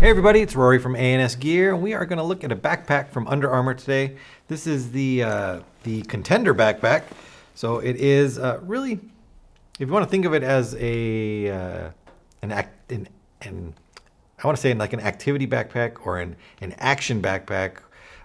Hey everybody, it's Rory from A&S Gear, and we are going to look at a backpack from Under Armour today. This is the Contender backpack. So it is really, if you want to think of it as I want to say like an activity backpack or an action backpack.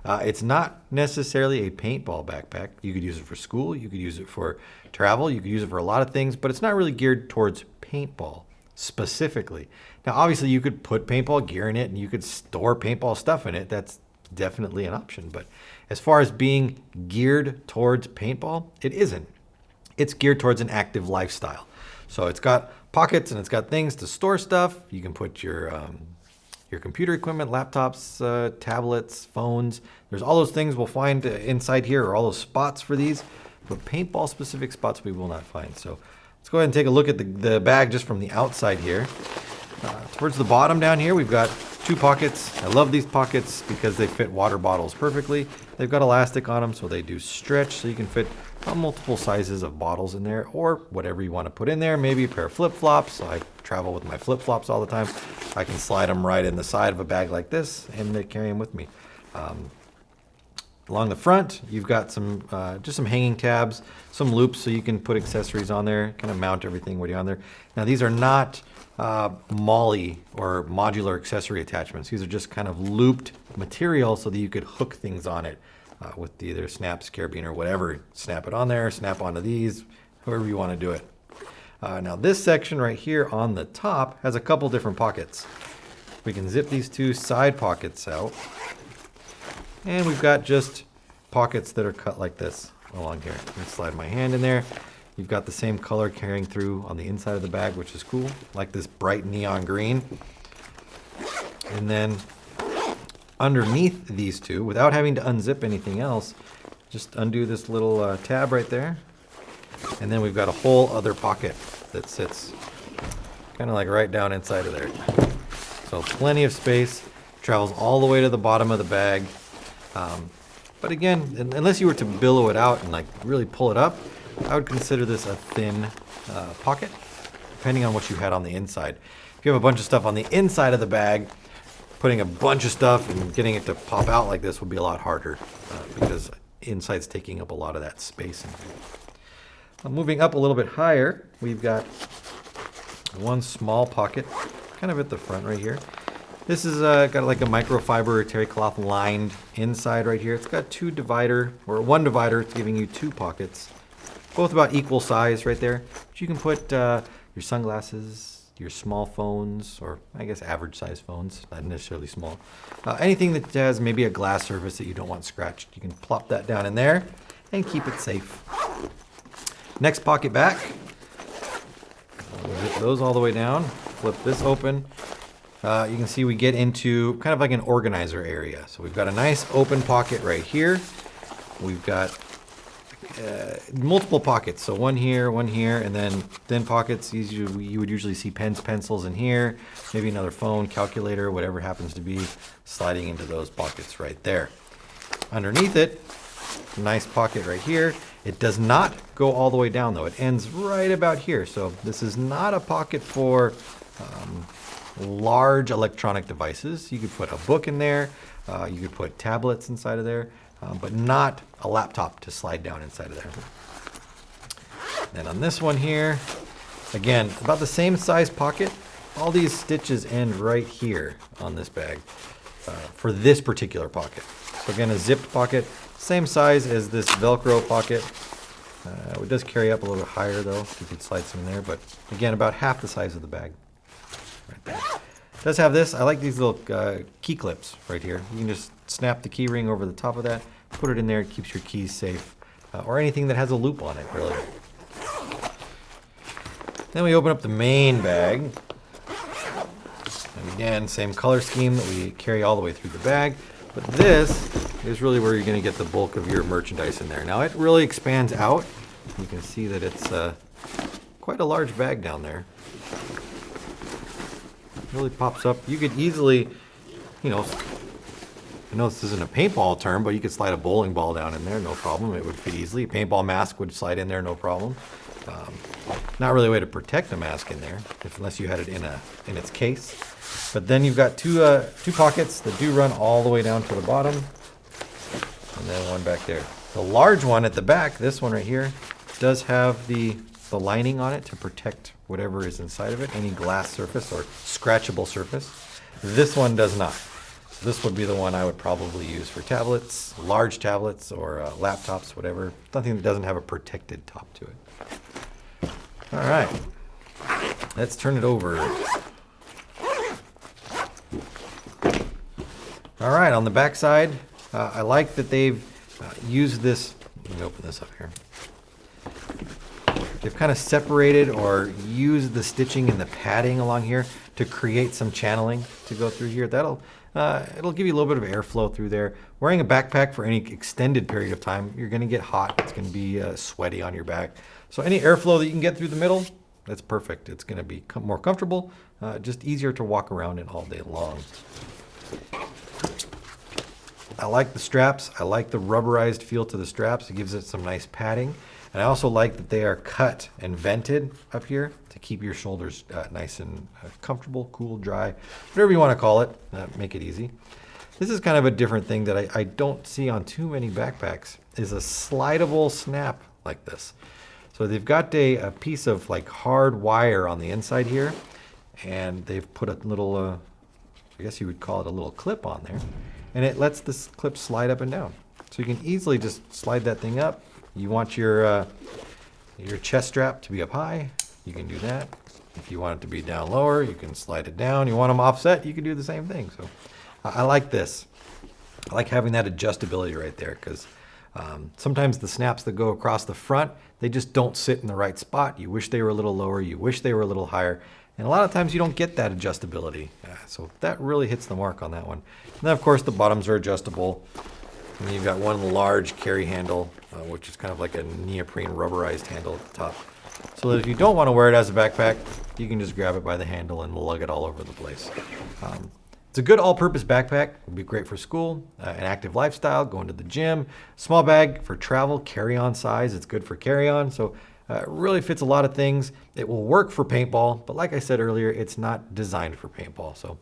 It's not necessarily a paintball backpack. You could use it for school, you could use it for travel, you could use it for a lot of things, but it's not really geared towards paintball specifically. Now, obviously, you could put paintball gear in it and you could store paintball stuff in it. That's definitely an option. But as far as being geared towards paintball, it isn't. It's geared towards an active lifestyle. So it's got pockets and it's got things to store stuff. You can put your computer equipment, laptops, tablets, phones. There's all those things we'll find inside here, or all those spots for these. But paintball specific spots we will not find. So let's go ahead and take a look at the bag just from the outside here. Towards the bottom down here, we've got two pockets. I love these pockets because they fit water bottles perfectly. They've got elastic on them, so they do stretch, so you can fit multiple sizes of bottles in there, or whatever you want to put in there. Maybe a pair of flip-flops. I travel with my flip-flops all the time. I can slide them right in the side of a bag like this and carry them with me. Along the front, you've got some just some hanging tabs, some loops, so you can put accessories on there, kind of mount everything when you're on there. Now, these are not MOLLE or modular accessory attachments. These are just kind of looped material so that you could hook things on it with either snaps, carabiner, or whatever. Snap it on there, snap onto these, however you want to do it. Now, this section right here on the top has a couple different pockets. We can zip these two side pockets out. And we've got just pockets that are cut like this along here. I'm going to slide my hand in there. You've got the same color carrying through on the inside of the bag, which is cool, like this bright neon green. And then underneath these two, without having to unzip anything else, just undo this little tab right there. And then we've got a whole other pocket that sits kind of like right down inside of there. So plenty of space, travels all the way to the bottom of the bag. But again, unless you were to billow it out and like really pull it up, I would consider this a thin pocket, depending on what you had on the inside. If you have a bunch of stuff on the inside of the bag, putting a bunch of stuff and getting it to pop out like this would be a lot harder because inside's taking up a lot of that space. Moving up a little bit higher, we've got one small pocket, kind of at the front right here. This is got like a microfiber terry cloth lined inside right here. It's got one divider. It's giving you two pockets, both about equal size right there. But you can put your sunglasses, your small phones, or I guess average size phones, not necessarily small. Anything that has maybe a glass surface that you don't want scratched. You can plop that down in there and keep it safe. Next pocket back. Zip those all the way down. Flip this open. You can see we get into kind of like an organizer area. So we've got a nice open pocket right here. We've got multiple pockets. So one here, and then thin pockets. You would usually see pens, pencils in here, maybe another phone, calculator, whatever happens to be sliding into those pockets right there. Underneath it, nice pocket right here. It does not go all the way down though. It ends right about here. So this is not a pocket for large electronic devices. You could put a book in there, you could put tablets inside of there, but not a laptop to slide down inside of there. And on this one here, again, about the same size pocket. All these stitches end right here on this bag for this particular pocket. So again, a zipped pocket, same size as this Velcro pocket. It does carry up a little bit higher though, you could slide some in there, but again, about half the size of the bag. Right there. It does have this. I like these little key clips right here. You can just snap the key ring over the top of that, put it in there. It keeps your keys safe, or anything that has a loop on it, really. Then we open up the main bag. And again, same color scheme that we carry all the way through the bag. But this is really where you're going to get the bulk of your merchandise in there. Now, it really expands out. You can see that it's quite a large bag down there. Really pops up. You could easily, I know this isn't a paintball term, but you could slide a bowling ball down in there, no problem. It would fit easily. A paintball mask would slide in there, no problem. Not really a way to protect the mask in there, unless you had it in its case. But then you've got two pockets that do run all the way down to the bottom, and then one back there. The large one at the back, this one right here, does have the lining on it to protect whatever is inside of it, any glass surface or scratchable surface. This one does not. So this would be the one I would probably use for tablets, large tablets, or laptops, whatever. Something that doesn't have a protected top to it. All right, let's turn it over. All right, on the back side, I like that they've used this. Let me open this up here. They've kind of separated or used the stitching and the padding along here to create some channeling to go through here. It'll give you a little bit of airflow through there. Wearing a backpack for any extended period of time, you're going to get hot. It's going to be sweaty on your back. So any airflow that you can get through the middle, that's perfect. It's going to be more comfortable, just easier to walk around in all day long. I like the straps. I like the rubberized feel to the straps. It gives it some nice padding. And I also like that they are cut and vented up here to keep your shoulders nice and comfortable, cool, dry, whatever you want to call it. Make it easy. This is kind of a different thing that I don't see on too many backpacks, is a slidable snap like this. So they've got a piece of like hard wire on the inside here, and they've put a little, I guess you would call it a little clip on there, and it lets this clip slide up and down. So you can easily just slide that thing up. You want your chest strap to be up high, you can do that. If you want it to be down lower, you can slide it down. You want them offset, you can do the same thing. So I like this. I like having that adjustability right there, because sometimes the snaps that go across the front, they just don't sit in the right spot. You wish they were a little lower, you wish they were a little higher, and a lot of times you don't get that adjustability. So that really hits the mark on that one. And then of course the bottoms are adjustable. And then you've got one large carry handle, which is kind of like a neoprene rubberized handle at the top. So that if you don't want to wear it as a backpack, you can just grab it by the handle and lug it all over the place. It's a good all-purpose backpack. It'd be great for school, an active lifestyle, going to the gym. Small bag for travel, carry-on size. It's good for carry-on. So it really fits a lot of things. It will work for paintball, but like I said earlier, it's not designed for paintball. So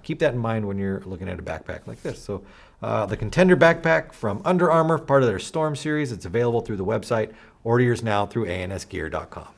keep that in mind when you're looking at a backpack like this. So the Contender backpack from Under Armour, part of their Storm series. It's available through the website. Order yours now through ansgear.com.